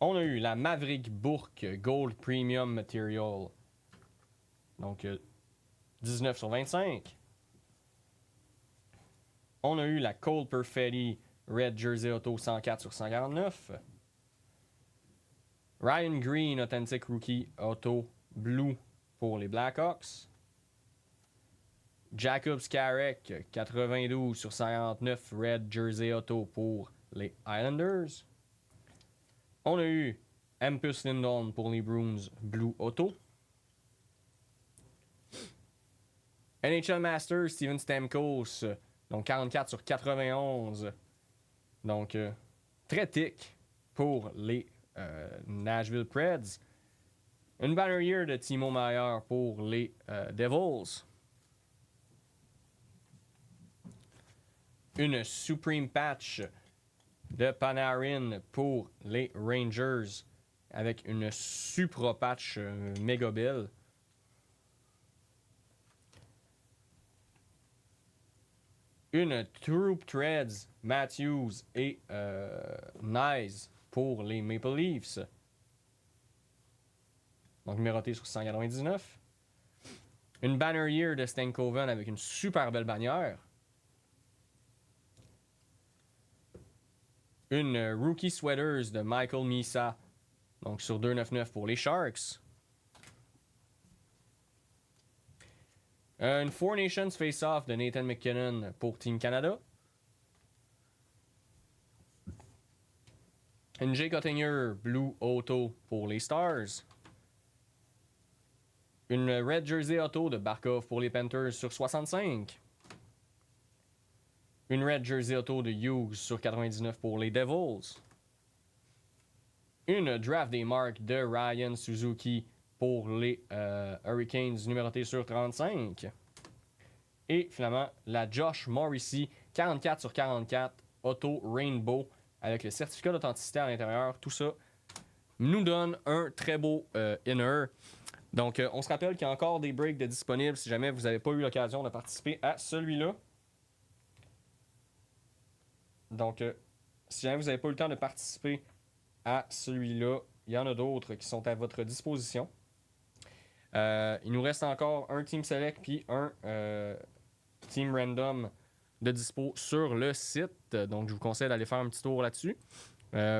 On a eu la Maverick Bourque Gold Premium Material. Donc, 19/25. On a eu la Cole Perfetti Red Jersey Auto 104/149. Ryan Green Authentic Rookie Auto Blue pour les Blackhawks. Jacob Skarek 92/149 Red Jersey Auto pour les Islanders. On a eu Hampus Lindholm pour les Bruins Blue Auto. NHL Masters Steven Stamkos, donc 44/91. Donc, très thick pour les Nashville Preds. Une banner year de Timo Meier pour les Devils. Une Supreme Patch de Panarin pour les Rangers avec une Supra Patch méga belle. Une Troop Threads Matthews et Nyes pour les Maple Leafs. Donc numéroté sur 199. Une banner year de Stankoven avec une super belle bannière. Une Rookie Sweaters de Michael Misa, donc sur 299 pour les Sharks. Une Four Nations Face-Off de Nathan McKinnon pour Team Canada. Une Jake Oettinger Blue Auto pour les Stars. Une Red Jersey Auto de Barkov pour les Panthers sur 65. Une Red Jersey Auto de Hughes sur 99 pour les Devils. Une Draft Day Mark de Ryan Suzuki pour les Hurricanes numérotée sur 35. Et finalement, la Josh Morrissey 44/44 Auto Rainbow avec le certificat d'authenticité à l'intérieur. Tout ça nous donne un très beau inner. Donc, on se rappelle qu'il y a encore des breaks de disponibles si jamais vous n'avez pas eu l'occasion de participer à celui-là. Donc, si jamais vous n'avez pas eu le temps de participer à celui-là, il y en a d'autres qui sont à votre disposition. Il nous reste encore un Team Select puis un Team Random de dispo sur le site. Donc, je vous conseille d'aller faire un petit tour là-dessus.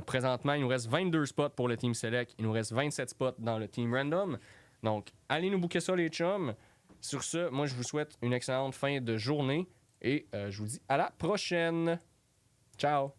Présentement, il nous reste 22 spots pour le Team Select. Il nous reste 27 spots dans le Team Random. Donc, allez nous booker ça, les chums. Sur ce, moi, je vous souhaite une excellente fin de journée et je vous dis à la prochaine. Ciao!